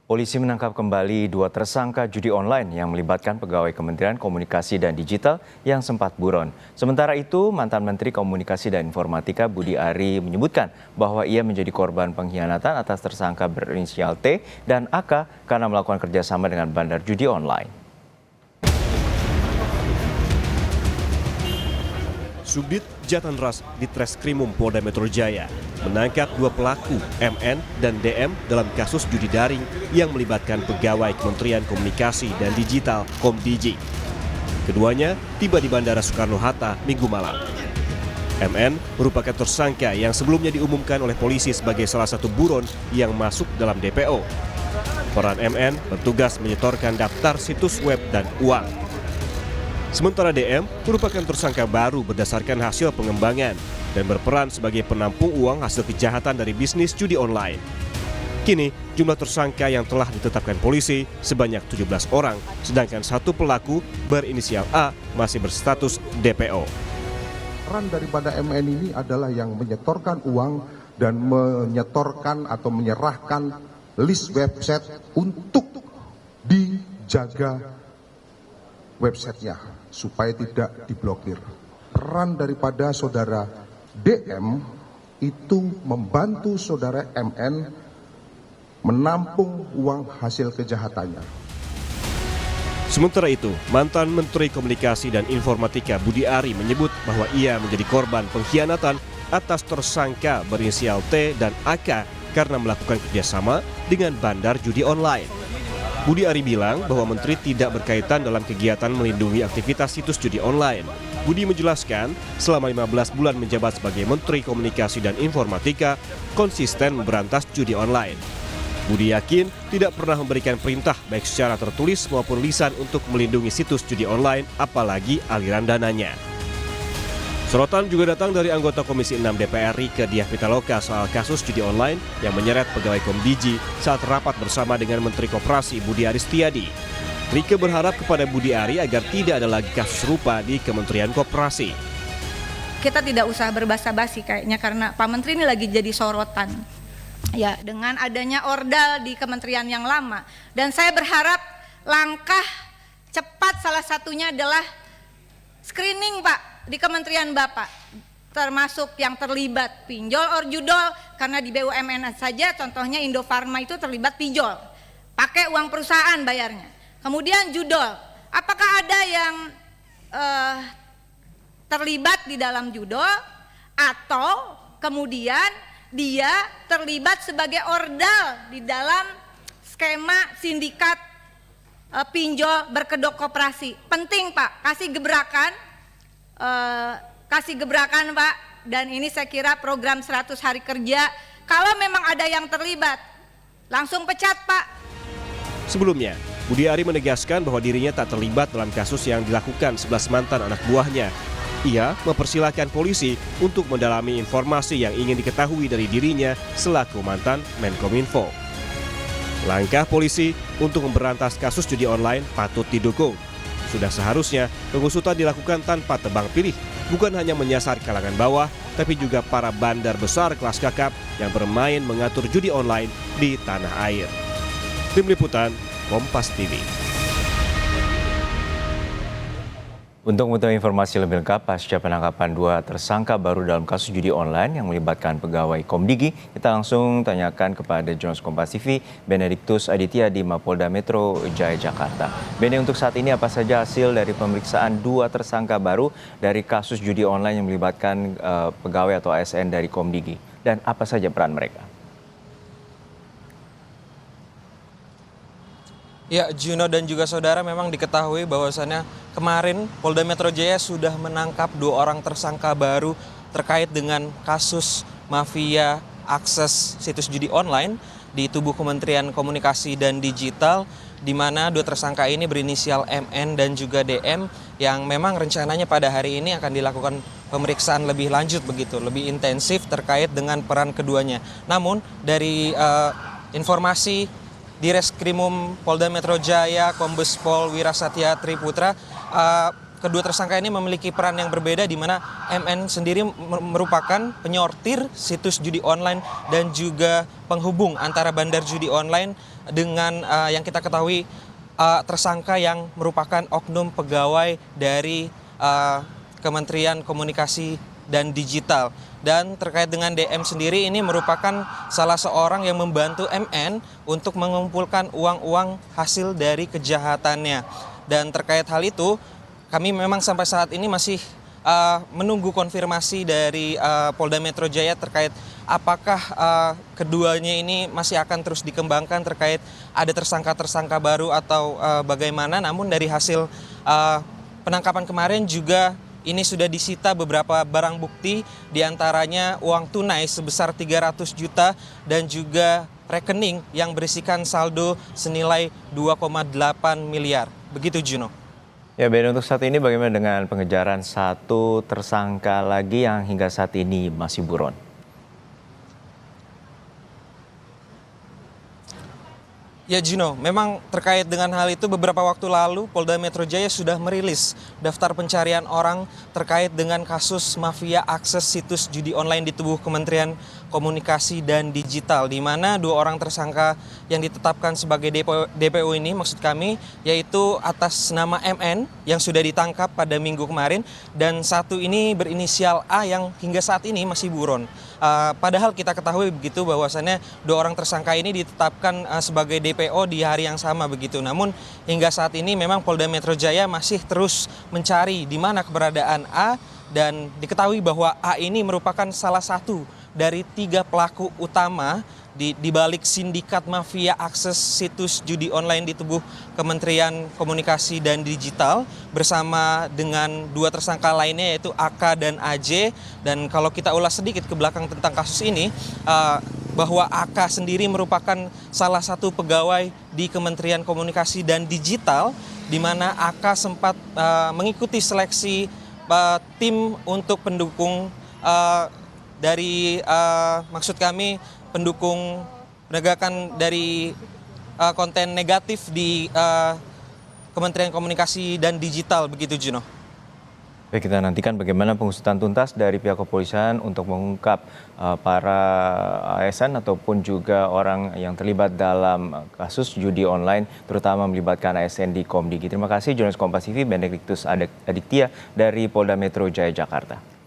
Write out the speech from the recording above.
Polisi menangkap kembali 2 tersangka judi online yang melibatkan pegawai Kementerian Komunikasi dan Digital yang sempat buron. Sementara itu, mantan Menteri Komunikasi dan Informatika Budi Ari menyebutkan bahwa ia menjadi korban pengkhianatan atas tersangka berinisial T dan AK karena melakukan kerjasama dengan bandar judi online. Subdit Jatanras di Treskrimum Polda Metro Jaya menangkap 2 pelaku MN dan DM dalam kasus judi daring yang melibatkan pegawai Kementerian Komunikasi dan Digital (Komdigi). Keduanya tiba di Bandara Soekarno-Hatta Minggu malam. MN merupakan tersangka yang sebelumnya diumumkan oleh polisi sebagai salah satu buron yang masuk dalam DPO. Peran MN bertugas menyetorkan daftar situs web dan uang. Sementara DM merupakan tersangka baru berdasarkan hasil pengembangan dan berperan sebagai penampung uang hasil kejahatan dari bisnis judi online. Kini, jumlah tersangka yang telah ditetapkan polisi sebanyak 17 orang, sedangkan 1 pelaku berinisial A masih berstatus DPO. Peran daripada MN ini adalah yang menyetorkan uang dan menyetorkan atau menyerahkan list website untuk dijaga websitenya supaya tidak diblokir. Peran daripada saudara DM itu membantu saudara MN menampung uang hasil kejahatannya. Sementara itu, mantan Menteri Komunikasi dan Informatika Budi Ari menyebut bahwa ia menjadi korban pengkhianatan atas tersangka berinisial T dan AK karena melakukan kerjasama dengan bandar judi online. Budi Ari bilang bahwa Menteri tidak berkaitan dalam kegiatan melindungi aktivitas situs judi online. Budi menjelaskan, selama 15 bulan menjabat sebagai Menteri Komunikasi dan Informatika, konsisten memberantas judi online. Budi yakin tidak pernah memberikan perintah baik secara tertulis maupun lisan untuk melindungi situs judi online, apalagi aliran dananya. Sorotan juga datang dari anggota Komisi 6 DPR Rieke Diah Pitaloka soal kasus judi online yang menyeret pegawai Komdigi saat rapat bersama dengan Menteri Koperasi Budi Aris Setiadi. Rieke berharap kepada Budi Ari agar tidak ada lagi kasus serupa di Kementerian Koperasi. Kita tidak usah berbasa-basi kayaknya karena Pak Menteri ini lagi jadi sorotan. Ya, dengan adanya ordal di kementerian yang lama. Dan saya berharap langkah cepat salah satunya adalah screening Pak di Kementerian Bapak, termasuk yang terlibat pinjol or judol, karena di BUMN saja contohnya Indofarma itu terlibat pinjol, pakai uang perusahaan bayarnya. Kemudian judol, apakah ada yang terlibat di dalam judol atau kemudian dia terlibat sebagai ordal di dalam skema sindikat pinjol berkedok koperasi. Penting Pak, kasih gebrakan Pak, dan ini saya kira program 100 hari kerja, kalau memang ada yang terlibat langsung pecat Pak. Sebelumnya, Budi Ari menegaskan bahwa dirinya tak terlibat dalam kasus yang dilakukan 11 mantan anak buahnya. Ia mempersilahkan polisi untuk mendalami informasi yang ingin diketahui dari dirinya selaku mantan Menkominfo. Langkah polisi untuk memberantas kasus judi online patut didukung. Sudah seharusnya pengusutan dilakukan tanpa tebang pilih, bukan hanya menyasar kalangan bawah, tapi juga para bandar besar kelas kakap yang bermain mengatur judi online di tanah air. Tim Liputan, Kompas TV. Untuk mengetahui informasi lebih lengkap pasca penangkapan 2 tersangka baru dalam kasus judi online yang melibatkan pegawai Komdigi, kita langsung tanyakan kepada jurnalis Kompas TV Benediktus Aditya di Mapolda Metro Jaya, Jakarta. Bene, untuk saat ini apa saja hasil dari pemeriksaan 2 tersangka baru dari kasus judi online yang melibatkan pegawai atau ASN dari Komdigi, dan apa saja peran mereka? Ya, Juno dan juga saudara, memang diketahui bahwasannya kemarin Polda Metro Jaya sudah menangkap 2 orang tersangka baru terkait dengan kasus mafia akses situs judi online di tubuh Kementerian Komunikasi dan Digital, di mana 2 tersangka ini berinisial MN dan juga DM yang memang rencananya pada hari ini akan dilakukan pemeriksaan lebih lanjut begitu, lebih intensif terkait dengan peran keduanya. Namun dari informasi di Reskrimum Polda Metro Jaya, Kombes Pol Wirasatya Triputra, kedua tersangka ini memiliki peran yang berbeda, di mana MN sendiri merupakan penyortir situs judi online dan juga penghubung antara bandar judi online dengan yang kita ketahui tersangka yang merupakan oknum pegawai dari Kementerian Komunikasi dan Digital. Dan terkait dengan DM sendiri, ini merupakan salah seorang yang membantu MN untuk mengumpulkan uang-uang hasil dari kejahatannya. Dan terkait hal itu, kami memang sampai saat ini masih menunggu konfirmasi dari Polda Metro Jaya terkait apakah keduanya ini masih akan terus dikembangkan terkait ada tersangka-tersangka baru atau bagaimana. Namun dari hasil penangkapan kemarin juga ini sudah disita beberapa barang bukti, diantaranya uang tunai sebesar 300 juta dan juga rekening yang berisikan saldo senilai 2,8 miliar. Begitu Juno. Ya Ben, untuk saat ini bagaimana dengan pengejaran satu tersangka lagi yang hingga saat ini masih buron? Ya Juno, memang terkait dengan hal itu beberapa waktu lalu Polda Metro Jaya sudah merilis daftar pencarian orang terkait dengan kasus mafia akses situs judi online di tubuh Kementerian Komunikasi dan Digital, di mana 2 orang tersangka yang ditetapkan sebagai DPO ini, maksud kami, yaitu atas nama MN yang sudah ditangkap pada minggu kemarin, dan satu ini berinisial A yang hingga saat ini masih buron. Padahal kita ketahui begitu bahwasannya 2 orang tersangka ini ditetapkan sebagai DPO di hari yang sama begitu. Namun hingga saat ini memang Polda Metro Jaya masih terus mencari di mana keberadaan A, dan diketahui bahwa A ini merupakan salah satu dari 3 pelaku utama di balik sindikat mafia akses situs judi online di tubuh Kementerian Komunikasi dan Digital, bersama dengan 2 tersangka lainnya yaitu AK dan AJ. Dan kalau kita ulas sedikit ke belakang tentang kasus ini, bahwa AK sendiri merupakan salah satu pegawai di Kementerian Komunikasi dan Digital, di mana AK sempat mengikuti seleksi tim untuk pendukung dari maksud kami pendukung penegakan dari konten negatif di Kementerian Komunikasi dan Digital, begitu Juno. Baik, kita nantikan bagaimana pengusutan tuntas dari pihak kepolisian untuk mengungkap para ASN ataupun juga orang yang terlibat dalam kasus judi online, terutama melibatkan ASN di Komdigi. Terima kasih jurnalis Kompas TV Benediktus Aditya dari Polda Metro Jaya, Jakarta.